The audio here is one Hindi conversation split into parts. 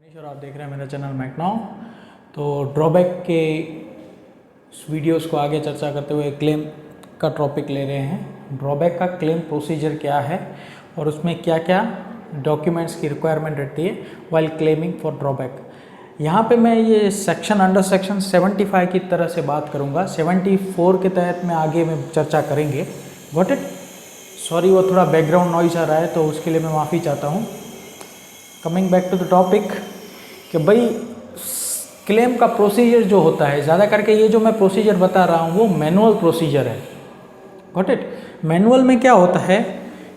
और आप देख रहे हैं मेरा चैनल मैकनाउ। तो ड्रॉबैक के वीडियोस को आगे चर्चा करते हुए क्लेम का टॉपिक ले रहे हैं। ड्रॉबैक का क्लेम प्रोसीजर क्या है और उसमें क्या क्या डॉक्यूमेंट्स की रिक्वायरमेंट रहती है वाइल क्लेमिंग फॉर ड्रॉबैक। यहाँ पे मैं ये सेक्शन अंडर सेक्शन 75 की तरह से बात करूँगा। 74 के तहत में आगे में चर्चा करेंगे। Got it? सॉरी, वो थोड़ा बैकग्राउंड नॉइज आ रहा है तो उसके लिए मैं माफ़ी चाहता हूँ। Coming back to the topic कि भाई क्लेम का प्रोसीजर जो होता है, ज़्यादा करके ये जो मैं प्रोसीजर बता रहा हूँ वो मैनुअल प्रोसीजर है। Got it? मैनुअल में क्या होता है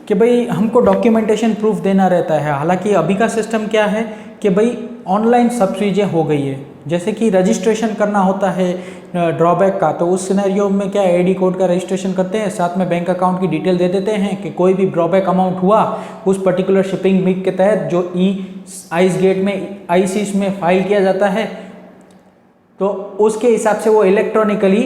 कि भाई हमको डॉक्यूमेंटेशन प्रूफ देना रहता है। हालांकि अभी का सिस्टम क्या है कि भाई ऑनलाइन सब चीज़ें हो गई है। जैसे कि रजिस्ट्रेशन करना होता है ड्रॉबैक का, तो उस सिनेरियो में क्या एडी कोड का रजिस्ट्रेशन करते हैं, साथ में बैंक अकाउंट की डिटेल दे देते हैं कि कोई भी ड्रॉबैक अमाउंट हुआ उस पर्टिकुलर शिपिंग वीक के तहत जो आइस गेट में आईसीस में फाइल किया जाता है, तो उसके हिसाब से वो इलेक्ट्रॉनिकली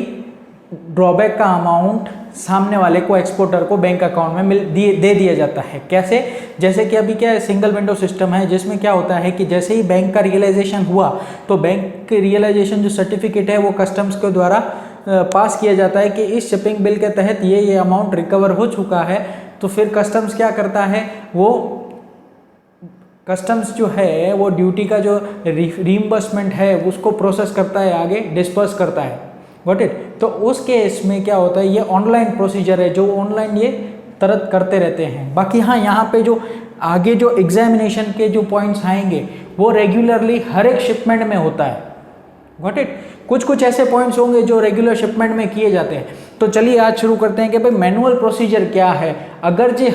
ड्रॉबैक का अमाउंट सामने वाले को, एक्सपोर्टर को बैंक अकाउंट में दे दिया जाता है। कैसे? जैसे कि अभी क्या है, सिंगल विंडो सिस्टम है जिसमें क्या होता है कि जैसे ही बैंक का रियलाइजेशन हुआ तो बैंक के रियलाइजेशन जो सर्टिफिकेट है वो कस्टम्स के द्वारा पास किया जाता है कि इस शिपिंग बिल के तहत ये अमाउंट रिकवर हो चुका है। तो फिर कस्टम्स क्या करता है, वो कस्टम्स जो है वो ड्यूटी का जो रीइंबर्समेंट है उसको प्रोसेस करता है, आगे डिस्पर्स करता है। Got it? तो उस केस में क्या होता है, ये ऑनलाइन प्रोसीजर है जो ऑनलाइन ये तरत करते रहते हैं। बाकी हाँ, यहाँ पे जो आगे जो एग्जामिनेशन के जो पॉइंट्स आएंगे वो रेगुलरली हर एक शिपमेंट में होता है। Got it? कुछ कुछ ऐसे पॉइंट्स होंगे जो रेगुलर शिपमेंट में किए जाते हैं। तो चलिए आज शुरू करते हैं कि भाई मैनुअल प्रोसीजर क्या है। अगर जे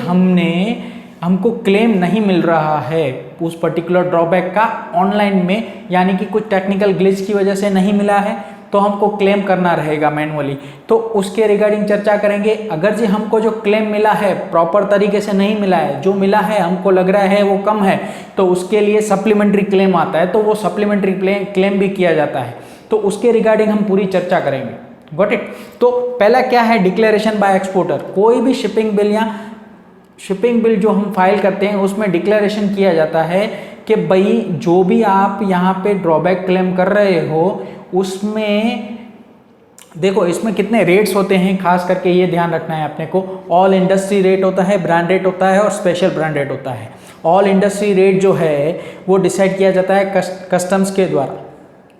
हमको क्लेम नहीं मिल रहा है उस पर्टिकुलर ड्रॉबैक का ऑनलाइन में, यानी कि कुछ टेक्निकल ग्लिच की वजह से नहीं मिला है, तो हमको क्लेम करना रहेगा मैनुअली। तो उसके रिगार्डिंग चर्चा करेंगे। अगर जी हमको जो क्लेम मिला है प्रॉपर तरीके से नहीं मिला है, जो मिला है हमको लग रहा है वो कम है, तो उसके लिए सप्लीमेंट्री क्लेम आता है, तो वो सप्लीमेंट्री क्लेम भी किया जाता है। तो उसके रिगार्डिंग हम पूरी चर्चा करेंगे। Got it? तो पहला क्या है, डिक्लेरेशन बाय एक्सपोर्टर। कोई भी शिपिंग बिल या शिपिंग बिल जो हम फाइल करते हैं उसमें डिक्लेरेशन किया जाता है कि भाई जो भी आप यहाँ पे ड्रॉबैक क्लेम कर रहे हो उसमें देखो इसमें कितने रेट्स होते हैं, खास करके ये ध्यान रखना है अपने को। ऑल इंडस्ट्री रेट होता है, ब्रांड रेट होता है और स्पेशल ब्रांड रेट होता है। ऑल इंडस्ट्री रेट जो है वो डिसाइड किया जाता है कस्टम्स के द्वारा।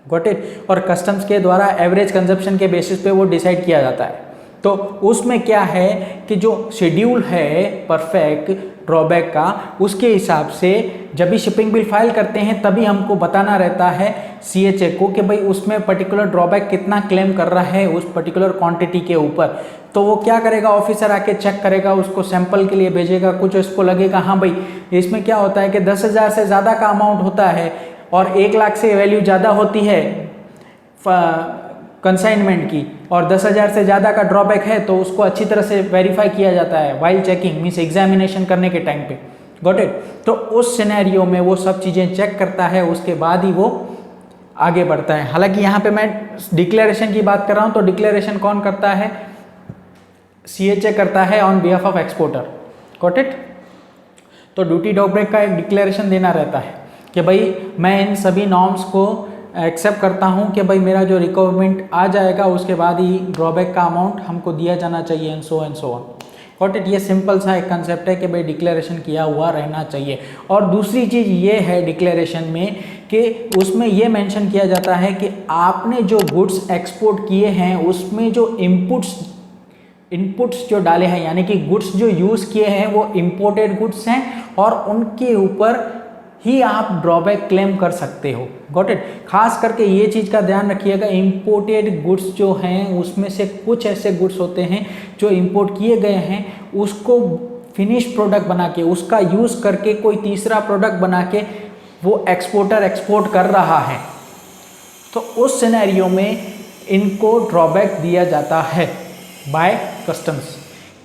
Got it? और कस्टम्स के द्वारा एवरेज कंजप्शन के बेसिस पे वो डिसाइड किया जाता है। तो उसमें क्या है कि जो शेड्यूल है परफेक्ट ड्रॉबैक का, उसके हिसाब से जब भी शिपिंग बिल फाइल करते हैं तभी हमको बताना रहता है सीएचए को कि भाई उसमें पर्टिकुलर ड्रॉबैक कितना क्लेम कर रहा है उस पर्टिकुलर क्वांटिटी के ऊपर। तो वो क्या करेगा, ऑफिसर आके चेक करेगा, उसको सैंपल के लिए भेजेगा। कुछ उसको लगेगा हाँ भाई इसमें क्या होता है कि 10,000 से ज़्यादा का अमाउंट होता है और 1 लाख से वैल्यू ज़्यादा होती है कंसाइनमेंट की, और 10,000 से ज़्यादा का ड्रॉबैक है, तो उसको अच्छी तरह से वेरीफाई किया जाता है वाइल चेकिंग, मीन्स एग्जामिनेशन करने के टाइम पे। Got it? तो उस सिनेरियो में वो सब चीज़ें चेक करता है, उसके बाद ही वो आगे बढ़ता है। हालांकि यहाँ पे मैं डिक्लेरेशन की बात कर रहा हूँ, तो डिक्लेरेशन कौन करता है? सीएचए करता है on behalf of exporter. Got it? तो ड्यूटी ड्रॉबैक का एक डिक्लेरेशन देना रहता है कि भाई मैं इन सभी नॉर्म्स को एक्सेप्ट करता हूं कि भाई मेरा जो रिक्वायरमेंट आ जाएगा उसके बाद ही ड्रॉबैक का अमाउंट हमको दिया जाना चाहिए, and so on. Got it? ये सिंपल सा एक कंसेप्ट है कि भाई डिक्लेरेशन किया हुआ रहना चाहिए। और दूसरी चीज़ ये है डिक्लेरेशन में कि उसमें ये मेंशन किया जाता है कि आपने जो गुड्स एक्सपोर्ट किए हैं उसमें जो इनपुट्स जो डाले हैं, यानी कि गुड्स जो यूज़ किए हैं वो इम्पोर्टेड गुड्स हैं और उनके ऊपर ही आप ड्रॉबैक क्लेम कर सकते हो। Got it? खास करके ये चीज़ का ध्यान रखिएगा, इंपोर्टेड गुड्स जो हैं उसमें से कुछ ऐसे गुड्स होते हैं जो इंपोर्ट किए गए हैं, उसको फिनिश प्रोडक्ट बना के, उसका यूज़ करके कोई तीसरा प्रोडक्ट बना के वो एक्सपोर्टर एक्सपोर्ट कर रहा है, तो उस सिनेरियो में इनको ड्रॉबैक दिया जाता है बाय कस्टम्स।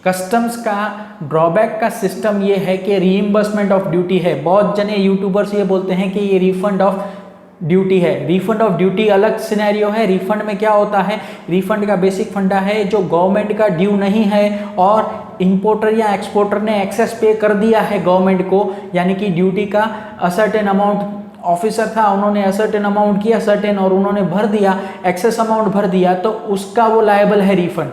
कस्टम्स का ड्रॉबैक का सिस्टम ये है कि रीइंबर्समेंट ऑफ ड्यूटी है। बहुत जने यूट्यूबर्स ये बोलते हैं कि ये रिफंड ऑफ ड्यूटी है। रिफंड ऑफ ड्यूटी अलग सिनेरियो है। रिफंड में क्या होता है, रिफंड का बेसिक फंडा है जो गवर्नमेंट का ड्यू नहीं है और इंपोर्टर या एक्सपोर्टर ने एक्सेस पे कर दिया है गवर्नमेंट को, यानी कि ड्यूटी का असर्टेन अमाउंट ऑफिसर था, उन्होंने सर्टेन अमाउंट किया सर्टेन और उन्होंने भर दिया, एक्सेस अमाउंट भर दिया, तो उसका वो लायबल है refund.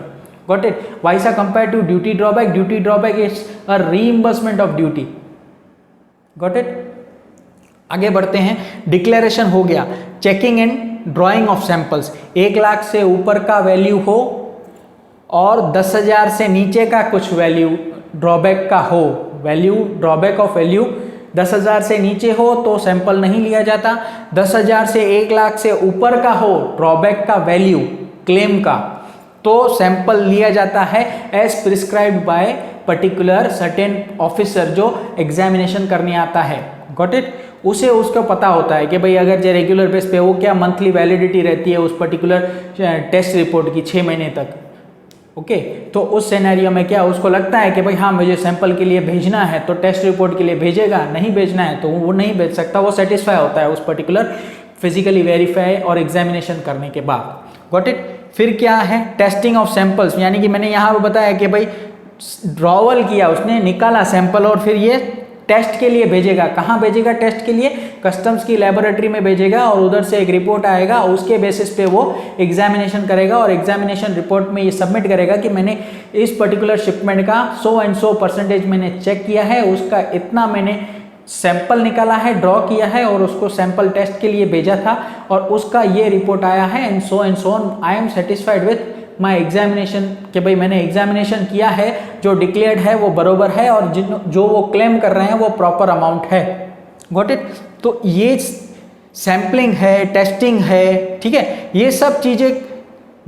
Got it? Vice compare to duty drawback, duty drawback is a reimbursement of duty. Got it? आगे बढ़ते हैं। डिक्लेरेशन हो गया, checking and drawing of samples. 1 lakh से ऊपर का वैल्यू हो और 10,000 से नीचे का कुछ वैल्यू ड्रॉबैक का हो, वैल्यू ड्रॉबैक ऑफ वैल्यू 10,000 से नीचे हो तो सैंपल नहीं लिया जाता। 10,000 से 1 लाख से ऊपर का हो ड्रॉबैक का वैल्यू क्लेम का, तो सैंपल लिया जाता है as prescribed by particular certain officer जो एग्जामिनेशन करने आता है। Got it? उसे उसका पता होता है कि भाई अगर जो रेगुलर बेस पे वो क्या मंथली वैलिडिटी रहती है उस पर्टिकुलर टेस्ट रिपोर्ट की 6 महीने तक। ओके, तो उस सिनेरियो में क्या उसको लगता है कि भाई हाँ मुझे सैंपल के लिए भेजना है तो टेस्ट रिपोर्ट के लिए भेजेगा, नहीं भेजना है तो वो नहीं भेज सकता, वो सेटिस्फाई होता है उस पर्टिकुलर फिजिकली वेरीफाई और एग्जामिनेशन करने के बाद। Got it? फिर क्या है? टेस्टिंग ऑफ सैंपल्स, यानी कि मैंने यहाँ पर बताया कि भाई ड्रॉवल किया उसने, निकाला सैंपल और फिर ये टेस्ट के लिए भेजेगा। कहाँ भेजेगा टेस्ट के लिए? कस्टम्स की लेबोरेटरी में भेजेगा और उधर से एक रिपोर्ट आएगा, उसके बेसिस पे वो एग्जामिनेशन करेगा और एग्जामिनेशन रिपोर्ट में ये सबमिट करेगा कि मैंने इस पर्टिकुलर शिपमेंट का 100% मैंने चेक किया है, उसका इतना मैंने सैंपल निकाला है, ड्रॉ किया है और उसको सैंपल टेस्ट के लिए भेजा था और उसका ये रिपोर्ट आया है and so on, I am satisfied with my examination, कि भाई मैंने एग्जामिनेशन किया है, जो डिक्लेयर्ड है वो बरोबर है और जो वो क्लेम कर रहे हैं वो प्रॉपर अमाउंट है। Got it? तो ये सैम्पलिंग है, टेस्टिंग है, ठीक है, ये सब चीज़ें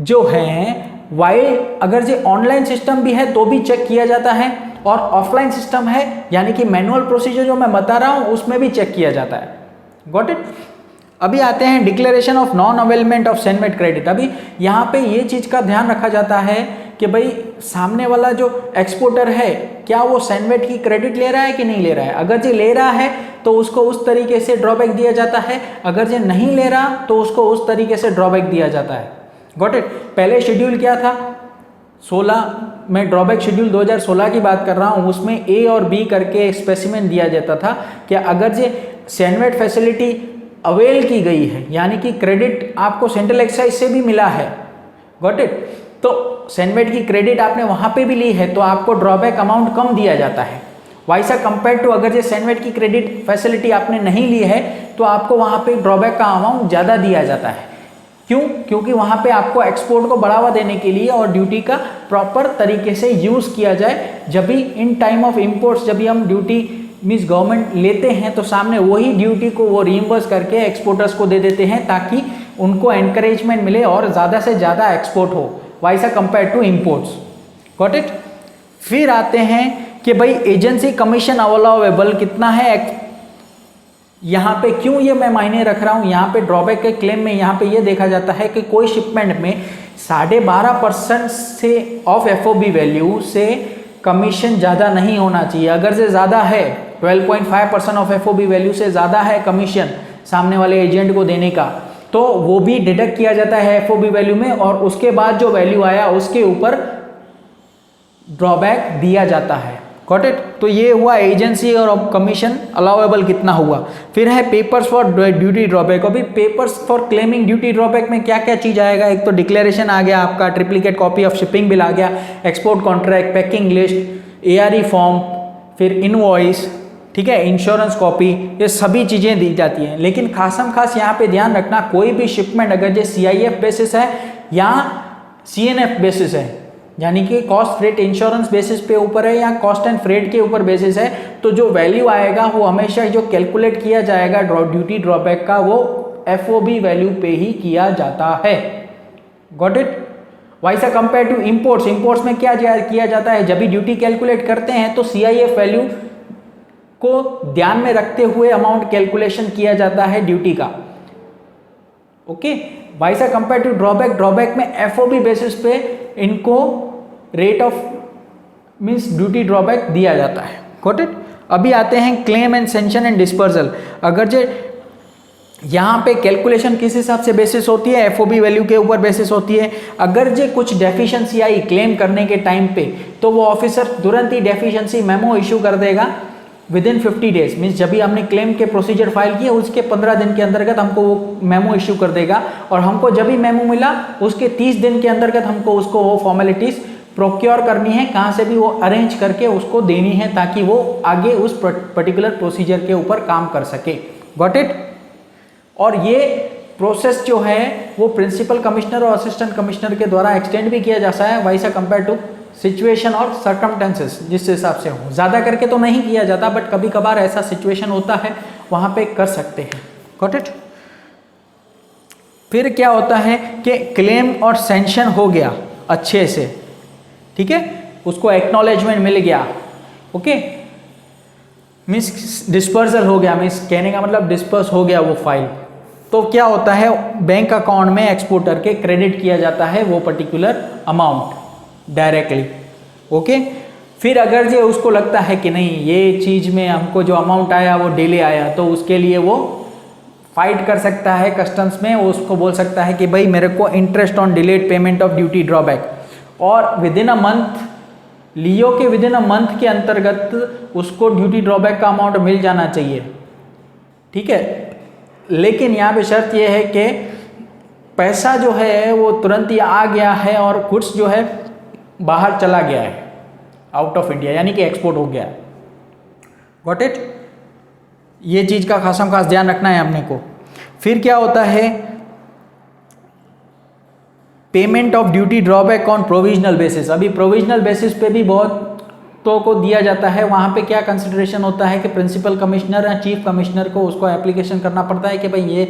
जो हैं वाइल अगर ये ऑनलाइन सिस्टम भी है तो भी चेक किया जाता है और ऑफलाइन सिस्टम है यानी कि मैनुअल प्रोसीजर जो मैं बता रहा हूँ उसमें भी चेक किया जाता है। Got it? अभी आते हैं declaration of non availment of CENVAT credit. अभी यहाँ पे ये चीज़ का ध्यान रखा जाता है कि भाई सामने वाला जो एक्सपोर्टर है क्या वो सैनवेट की क्रेडिट ले रहा है कि नहीं ले रहा है। अगर ये ले रहा है तो उसको उस तरीके से ड्रॉबैक दिया जाता है, अगर ये नहीं ले रहा तो उसको उस तरीके से ड्रॉबैक दिया जाता है। Got it? पहले शेड्यूल क्या था? 16 मैं ड्रॉबैक शेड्यूल 2016 की बात कर रहा हूँ, उसमें ए और बी करके स्पेसिमेन दिया जाता था कि अगर ये सैनवेट फैसिलिटी अवेल की गई है यानी कि क्रेडिट आपको सेंट्रल एक्साइज से भी मिला है, गॉट इट, तो सैनवेट की क्रेडिट आपने वहाँ पे भी ली है तो आपको ड्रॉबैक अमाउंट कम दिया जाता है। वाइसा कंपेयर टू अगर ये सैनवेट की क्रेडिट फैसिलिटी आपने नहीं ली है तो आपको वहाँ पे ड्रॉबैक का अमाउंट ज़्यादा दिया जाता है। क्यों? क्योंकि वहाँ पे आपको एक्सपोर्ट को बढ़ावा देने के लिए और ड्यूटी का प्रॉपर तरीके से यूज़ किया जाए। जब भी इन टाइम ऑफ इम्पोर्ट्स जब भी हम ड्यूटी मीन्स गवर्नमेंट लेते हैं तो सामने वही ड्यूटी को वो रीइंबर्स करके एक्सपोर्टर्स को दे देते हैं ताकि उनको एनकरेजमेंट मिले और ज़्यादा से ज़्यादा एक्सपोर्ट हो visa compare to imports. Got it? फिर आते हैं कि भाई एजेंसी कमीशन अलाउएबल कितना है। यहाँ पे क्यों ये मैं मायने रख रहा हूँ, यहाँ पे ड्रॉबैक के क्लेम में यहाँ पे ये देखा जाता है कि कोई शिपमेंट में 12.5% से ऑफ FOB वैल्यू से कमीशन ज़्यादा नहीं होना चाहिए। अगर से ज़्यादा है 12.5% ऑफ FOB वैल्यू से ज़्यादा है कमीशन सामने वाले एजेंट को देने का तो वो भी डिडक्ट किया जाता है FOB वैल्यू में और उसके बाद जो वैल्यू आया उसके ऊपर ड्रॉबैक दिया जाता है। Got it? तो ये हुआ एजेंसी और कमीशन अलाउएबल कितना हुआ। फिर है पेपर्स फॉर ड्यूटी ड्रॉबैक। अभी papers for claiming duty drawback में क्या क्या चीज़ आएगा? एक तो डिक्लेरेशन आ गया आपका, triplicate copy of shipping bill आ गया, export contract, packing list, ARE form, फिर इनवॉइस, ठीक है, इंश्योरेंस कॉपी, ये सभी चीज़ें दी जाती हैं। लेकिन खासम खास यहाँ पे ध्यान रखना कोई भी शिपमेंट अगर जो CIF बेसिस है या CNF बेसिस है यानी कि कॉस्ट फ्रेट इंश्योरेंस बेसिस पे ऊपर है या कॉस्ट एंड फ्रेट के ऊपर बेसिस है तो जो वैल्यू आएगा वो हमेशा जो कैलकुलेट किया जाएगा ड्यूटी ड्रॉबैक का वो FOB वैल्यू पे ही किया जाता है। Got it? Visa compare to imports. Imports में क्या किया जाता है? जब भी ड्यूटी कैलकुलेट करते हैं तो CIF वैल्यू को ध्यान में रखते हुए अमाउंट कैलकुलेशन किया जाता है ड्यूटी का। ओके, वाइसा कंपेयर टू ड्रॉबैक। ड्रॉबैक में FOB बेसिस पे इनको rate of means duty drawback दिया जाता है। Got it? अभी आते हैं claim and sanction and disbursal. अगर जो यहाँ पे कैलकुलेशन किस हिसाब से बेसिस होती है? FOB वैल्यू के ऊपर बेसिस होती है। अगर जो कुछ डेफिशिएंसी आई क्लेम करने के टाइम पे तो वो ऑफिसर तुरंत ही डेफिशिएंसी मेमो इशू कर देगा विद इन 50 डेज, मीन्स जब भी हमने क्लेम के प्रोसीजर फाइल किया उसके 15 दिन के अंतर्गत हमको वो मेमो इश्यू कर देगा, और हमको जब भी मेमो मिला उसके 30 दिन के अंतर्गत हमको उसको वो फॉर्मेलिटीज प्रोक्योर करनी है, कहाँ से भी वो अरेंज करके उसको देनी है ताकि वो आगे उस पर्टिकुलर प्रोसीजर के ऊपर काम कर सके। Got it. और ये प्रोसेस जो है वो प्रिंसिपल कमिश्नर और असिस्टेंट कमिश्नर के द्वारा एक्सटेंड भी किया जा सकता है वाइसा कंपेयर टू सिचुएशन और सर्कमटेंसेस, जिस हिसाब से हो। ज़्यादा करके तो नहीं किया जाता, बट कभी कभार ऐसा सिचुएशन होता है वहाँ पे कर सकते हैं। Got it. फिर क्या होता है कि क्लेम और सैंक्शन हो गया अच्छे से, ठीक है, उसको एक्नॉलेजमेंट मिल गया, ओके, मीन्स डिस्पर्सल हो गया, मीन्स कहने का मतलब डिस्पर्स हो गया वो फाइल, तो क्या होता है बैंक अकाउंट में एक्सपोर्टर के क्रेडिट किया जाता है वो पर्टिकुलर अमाउंट डायरेक्टली, ओके। फिर अगर जो उसको लगता है कि नहीं ये चीज़ में हमको जो अमाउंट आया वो डिले आया, तो उसके लिए वो फाइट कर सकता है कस्टम्स में, उसको बोल सकता है कि भाई मेरे को interest on delayed payment of duty drawback, और विद इन अ मंथ, लियो के विद इन अ मंथ के अंतर्गत उसको ड्यूटी ड्रॉबैक का अमाउंट मिल जाना चाहिए, ठीक है। लेकिन यहाँ पे शर्त ये है कि पैसा जो है वो तुरंत ही आ गया है और गुड्स जो है बाहर चला गया है आउट ऑफ इंडिया, यानी कि एक्सपोर्ट हो गया है। Got it. ये चीज़ का खासम खास ध्यान रखना है हमने को। फिर क्या होता है payment of duty drawback on provisional basis. अभी प्रोविजनल बेसिस पे भी बहुत तो को दिया जाता है, वहाँ पे क्या कंसिडरेशन होता है कि प्रिंसिपल कमिश्नर या चीफ कमिश्नर को उसको एप्लीकेशन करना पड़ता है कि भाई ये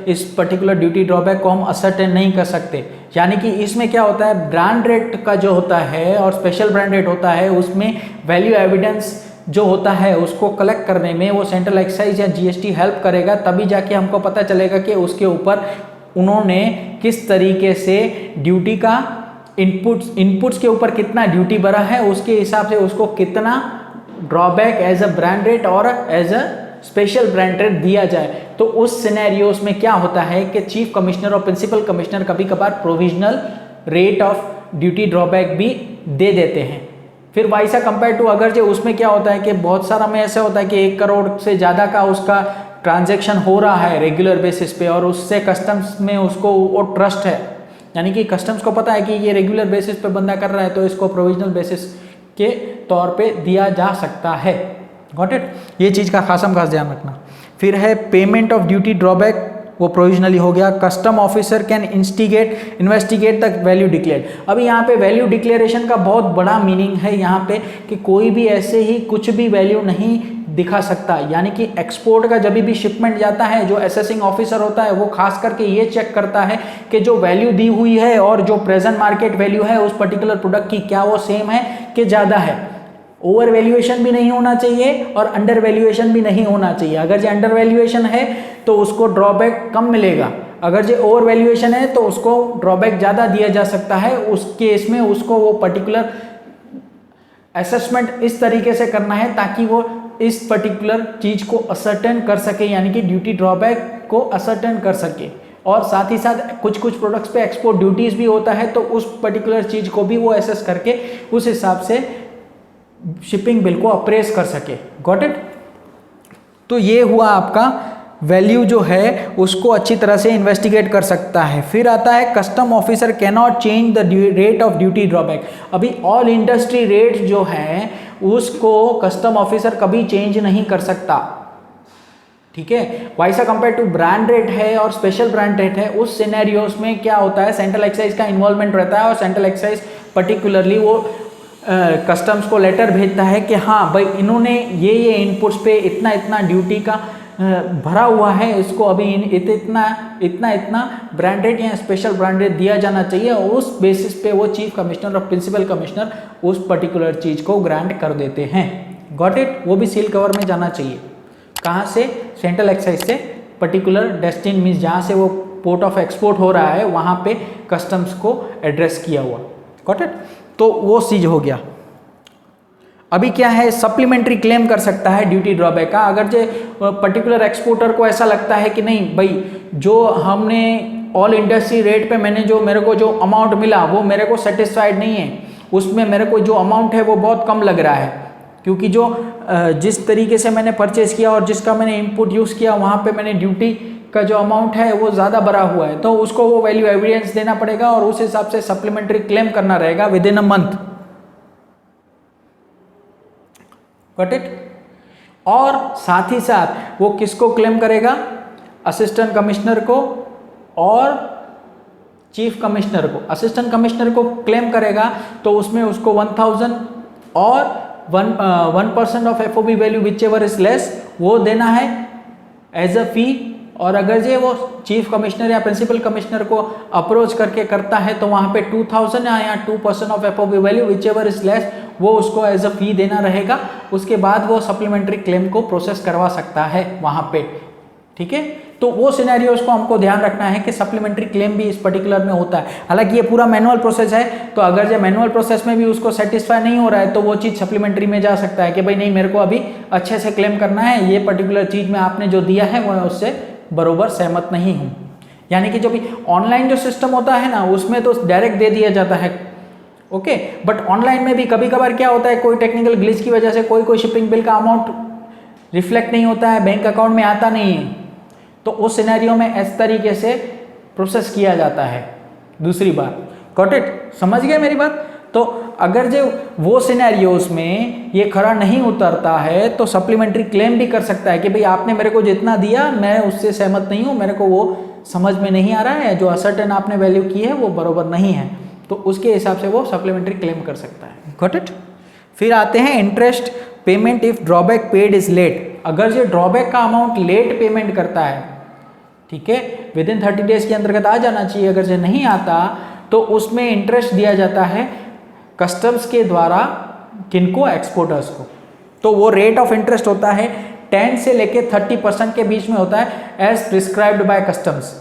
इस पर्टिकुलर ड्यूटी ड्रॉबैक को हम असर्टेन नहीं कर सकते। यानी कि इसमें क्या होता है ब्रांड रेट का जो होता है और स्पेशल ब्रांड रेट होता है, उसमें वैल्यू एविडेंस जो होता है उसको कलेक्ट करने में वो सेंट्रल एक्साइज या जीएसटी हेल्प करेगा, तभी जाके हमको पता चलेगा कि उसके ऊपर उन्होंने किस तरीके से ड्यूटी का इनपुट्स के ऊपर कितना ड्यूटी भरा है, उसके हिसाब से उसको कितना drawback as a brand rate और as a special brand rate दिया जाए। तो उस सिनेरियोस में क्या होता है कि चीफ कमिश्नर और प्रिंसिपल कमिश्नर कभी कभार provisional rate of duty drawback भी दे देते हैं। फिर वाइसा कंपेयर टू अगर जो उसमें क्या होता है कि बहुत सारा में ऐसा होता है कि 1 करोड़ से ज़्यादा का उसका ट्रांजैक्शन हो रहा है रेगुलर बेसिस पे, और उससे कस्टम्स में उसको वो ट्रस्ट है, यानी कि कस्टम्स को पता है कि ये रेगुलर बेसिस पे बंदा कर रहा है, तो इसको प्रोविजनल बेसिस के तौर पे दिया जा सकता है। Got it. ये चीज़ का खासम खास ध्यान रखना। फिर है पेमेंट ऑफ ड्यूटी ड्रॉबैक, वो प्रोविजनली हो गया। Custom officer can investigate the value declare. अभी यहाँ पे वैल्यू डिक्लेरेशन का बहुत बड़ा मीनिंग है यहाँ पे कि कोई भी ऐसे ही कुछ भी वैल्यू नहीं दिखा सकता, यानी कि एक्सपोर्ट का जब भी शिपमेंट जाता है जो असेसिंग ऑफिसर होता है वो खास करके ये चेक करता है कि जो वैल्यू दी हुई है और जो प्रेजेंट मार्केट वैल्यू है उस पर्टिकुलर प्रोडक्ट की क्या वो सेम है कि ज़्यादा है। ओवर वैल्यूएशन भी नहीं होना चाहिए और अंडर वैल्यूएशन भी नहीं होना चाहिए। अगर जो अंडर वैल्यूएशन है तो उसको ड्रॉबैक कम मिलेगा, अगर जो ओवर वैल्यूएशन है तो उसको ड्रॉबैक ज़्यादा दिया जा सकता है। उस केस में उसको वो पर्टिकुलर असेसमेंट इस तरीके से करना है ताकि वो इस पर्टिकुलर चीज़ को असर्टेन कर सके, यानी कि ड्यूटी ड्रॉबैक को असर्टेन कर सके। और साथ ही साथ कुछ प्रोडक्ट्स पे एक्सपोर्ट ड्यूटीज़ भी होता है, तो उस पर्टिकुलर चीज़ को भी वो असेस करके उस हिसाब से शिपिंग बिल को अप्रेस कर सके। Got it. तो ये हुआ आपका वैल्यू जो है उसको अच्छी तरह से इन्वेस्टिगेट कर सकता है। फिर आता है custom officer can not change the rate of duty drawback. अभी ऑल इंडस्ट्री रेट जो है उसको कस्टम ऑफिसर कभी चेंज नहीं कर सकता, ठीक है। वाइसा कंपेयर टू ब्रांड रेट है और स्पेशल ब्रांड रेट है, उस सिनेरियोस में क्या होता है सेंट्रल एक्साइज का इन्वॉल्वमेंट रहता है और सेंट्रल एक्साइज पर्टिकुलरली वो कस्टम्स को लेटर भेजता है कि हाँ भाई इन्होंने ये इनपुट्स पे इतना इतना ड्यूटी का भरा हुआ है, इसको अभी इतना ब्रांडेड या स्पेशल ब्रांडेड दिया जाना चाहिए। उस बेसिस पे वो चीफ कमिश्नर और प्रिंसिपल कमिश्नर उस पर्टिकुलर चीज़ को ग्रांट कर देते हैं। Got it. वो भी सील कवर में जाना चाहिए। कहाँ से? सेंट्रल एक्साइज से पर्टिकुलर डेस्टिन मीन्स जहाँ से वो पोर्ट ऑफ एक्सपोर्ट हो रहा है वहाँ पे कस्टम्स को एड्रेस किया हुआ। Got it. तो वो चीज हो गया। अभी क्या है सप्लीमेंट्री क्लेम कर सकता है ड्यूटी ड्रॉबैक का। अगर जो पर्टिकुलर एक्सपोर्टर को ऐसा लगता है कि नहीं भाई जो हमने ऑल इंडस्ट्री रेट पे मेरे को जो अमाउंट मिला वो मेरे को सेटिस्फाइड नहीं है, उसमें मेरे को जो अमाउंट है वो बहुत कम लग रहा है, क्योंकि जो जिस तरीके से मैंने परचेज किया और जिसका मैंने इनपुट यूज़ किया वहाँ पे मैंने ड्यूटी का जो अमाउंट है वो ज़्यादा भरा हुआ है, तो उसको वो वैल्यू एविडेंस देना पड़ेगा और उस हिसाब से सप्लीमेंट्री क्लेम करना रहेगा with in a month. Got it? और साथ ही साथ वो किसको क्लेम करेगा? असिस्टेंट कमिश्नर को और चीफ कमिश्नर को। असिस्टेंट कमिश्नर को क्लेम करेगा तो उसमें उसको 1000 और 1% of FOB value which ever is less वो देना है एज अ फी। और अगर ये वो चीफ कमिश्नर या प्रिंसिपल कमिश्नर को अप्रोच करके करता है तो वहाँ पे 2000 या 2% of FOB value which ever is less वो उसको एज अ फी देना रहेगा। उसके बाद वो सप्लीमेंट्री क्लेम को प्रोसेस करवा सकता है वहाँ पे। ठीक है, तो वो सिनेरियोज को हमको ध्यान रखना है कि सप्लीमेंट्री क्लेम भी इस पर्टिकुलर में होता है। हालांकि ये पूरा मैनुअल प्रोसेस है, तो अगर जो मैनुअल प्रोसेस में भी उसको सेटिस्फाई नहीं हो रहा है तो वो चीज़ सप्लीमेंट्री में जा सकता है कि भाई नहीं, मेरे को अभी अच्छे से क्लेम करना है, ये पर्टिकुलर चीज़ में आपने जो दिया है वो उससे बरोबर सहमत नहीं हूँ। यानी कि जो भी ऑनलाइन जो सिस्टम होता है ना उसमें तो डायरेक्ट दे दिया जाता है, ओके। बट ऑनलाइन में भी कभी कभार क्या होता है, कोई टेक्निकल ग्लिच की वजह से कोई शिपिंग बिल का अमाउंट रिफ्लेक्ट नहीं होता है, बैंक अकाउंट में आता नहीं है, तो उस सिनेरियो में इस तरीके से प्रोसेस किया जाता है। दूसरी बात, गॉट इट? समझ गए मेरी बात? तो अगर जो वो सिनेरियोज में ये खरा नहीं उतरता है तो सप्लीमेंट्री क्लेम भी कर सकता है कि भाई आपने मेरे को जितना दिया मैं उससे सहमत नहीं हूँ, मेरे को वो समझ में नहीं आ रहा है, जो असर्टेन आपने वैल्यू की है वो बरोबर नहीं है, तो उसके हिसाब से वो सप्लीमेंट्री क्लेम कर सकता है। Got it? फिर आते हैं interest payment if drawback paid is late. अगर जो ड्रॉबैक का अमाउंट लेट पेमेंट करता है, ठीक है, विद इन 30 डेज के अंतर्गत आ जाना चाहिए, अगर जो नहीं आता तो उसमें इंटरेस्ट दिया जाता है कस्टम्स के द्वारा। किनको? एक्सपोर्टर्स को। तो वो रेट ऑफ इंटरेस्ट होता है 10 से लेके 30% के बीच में होता है एज प्रिस्क्राइब्ड बाय कस्टम्स।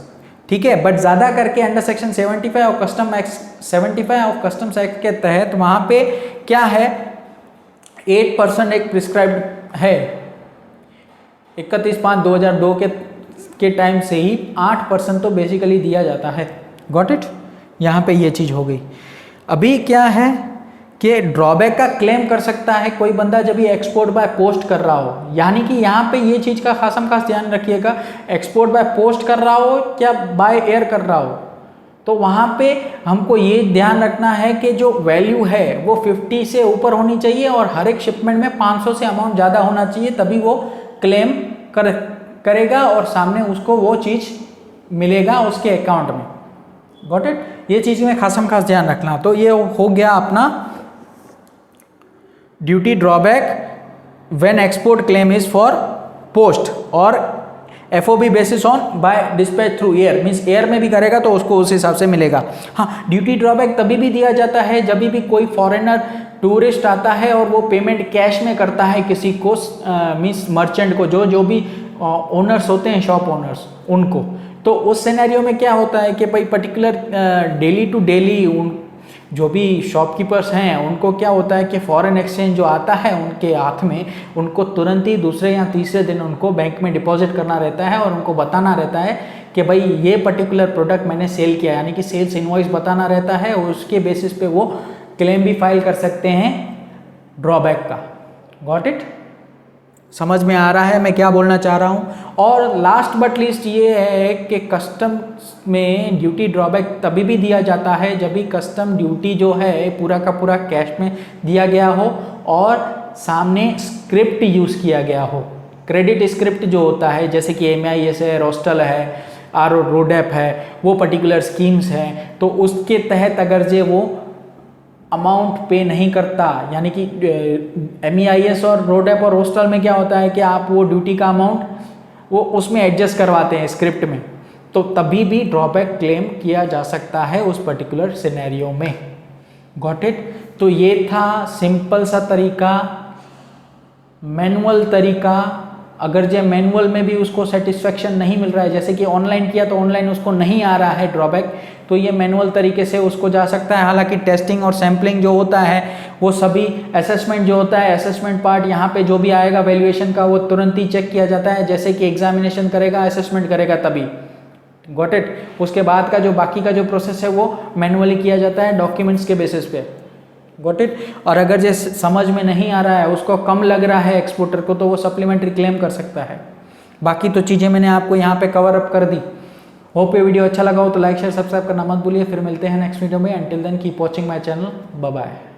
ठीक है, बट ज़्यादा करके under section 75 of custom act 75 of customs act के तहत वहाँ पे क्या है, 8% एक प्रिस्क्राइब्ड है। 31/5/2002 के टाइम से ही 8% तो बेसिकली दिया जाता है। Got it? यहाँ पे ये चीज़ हो गई। अभी क्या है कि ड्रॉबैक का क्लेम कर सकता है कोई बंदा जब ये एक्सपोर्ट बाय पोस्ट कर रहा हो, यानी कि यहाँ पे ये चीज़ का खासम खास ध्यान रखिएगा, एक्सपोर्ट बाय पोस्ट कर रहा हो क्या बाय एयर कर रहा हो, तो वहाँ पे हमको ये ध्यान रखना है कि जो वैल्यू है वो 50 से ऊपर होनी चाहिए और हर एक शिपमेंट में 500 से अमाउंट ज़्यादा होना चाहिए, तभी वो क्लेम करेगा और सामने उसको वो चीज़ मिलेगा उसके अकाउंट में। Got it? ये चीज़ में खासम खास ध्यान रखना। तो ये हो गया अपना duty drawback when export claim is for post और FOB basis on by dispatch through air, means air में भी करेगा तो उसको उस हिसाब से मिलेगा। हाँ, ड्यूटी ड्रॉबैक तभी भी दिया जाता है जब भी कोई फॉरेनर टूरिस्ट आता है और वो पेमेंट कैश में करता है किसी को, मीन्स मर्चेंट को, जो भी ओनर्स होते हैं, शॉप ओनर्स, उनको। तो उस सिनेरियो में क्या होता है कि भाई पर्टिकुलर डेली टू डेली उन जो भी शॉपकीपर्स हैं उनको क्या होता है कि फॉरेन एक्सचेंज जो आता है उनके हाथ में, उनको तुरंत ही दूसरे या तीसरे दिन उनको बैंक में डिपॉजिट करना रहता है और उनको बताना रहता है कि भाई ये पर्टिकुलर प्रोडक्ट मैंने सेल किया, यानी कि सेल्स इनवॉइस बताना रहता है और उसके बेसिस पे वो क्लेम भी फाइल कर सकते हैं ड्रॉबैक का। Got it? समझ में आ रहा है मैं क्या बोलना चाह रहा हूँ? और लास्ट बट लीस्ट ये है कि कस्टम में ड्यूटी ड्रॉबैक तभी भी दिया जाता है जब भी कस्टम ड्यूटी जो है पूरा का पूरा कैश में दिया गया हो और सामने स्क्रिप्ट यूज़ किया गया हो। क्रेडिट स्क्रिप्ट जो होता है, जैसे कि MIS है, रोस्टल है, रोडेप है, वो पर्टिकुलर स्कीम्स हैं, तो उसके तहत अगर जे वो अमाउंट पे नहीं करता, यानी कि MEIS और रोडेप और रोस्टल में क्या होता है कि आप वो ड्यूटी का अमाउंट वो उसमें एडजस्ट करवाते हैं स्क्रिप्ट में, तो तभी भी ड्रॉबैक क्लेम किया जा सकता है उस पर्टिकुलर सिनेरियो में। Got it? तो ये था सिंपल सा तरीका, मैनुअल तरीका। अगर जो मैनुअल में भी उसको सेटिस्फेक्शन नहीं मिल रहा है, जैसे कि ऑनलाइन किया तो ऑनलाइन उसको नहीं आ रहा है ड्रॉबैक, तो ये मैनुअल तरीके से उसको जा सकता है। हालांकि टेस्टिंग और सैम्पलिंग जो होता है वो सभी, असेसमेंट जो होता है, असेसमेंट पार्ट यहाँ पे जो भी आएगा वैल्यूएशन का वो तुरंत ही चेक किया जाता है, जैसे कि एग्जामिनेशन करेगा, असेसमेंट करेगा तभी। Got it? उसके बाद का जो बाकी का जो प्रोसेस है वो मैनुअली किया जाता है डॉक्यूमेंट्स के बेसिस पे। Got it. और अगर जैसे समझ में नहीं आ रहा है, उसको कम लग रहा है एक्सपोर्टर को, तो वो सप्लीमेंट्री क्लेम कर सकता है। बाकी तो चीज़ें मैंने आपको यहाँ पे कवर अप कर दी। होप ये वीडियो अच्छा लगा हो तो लाइक शेयर सब्सक्राइब करना मत भूलिए। फिर मिलते हैं नेक्स्ट वीडियो में। Until then keep watching my channel. Bye bye.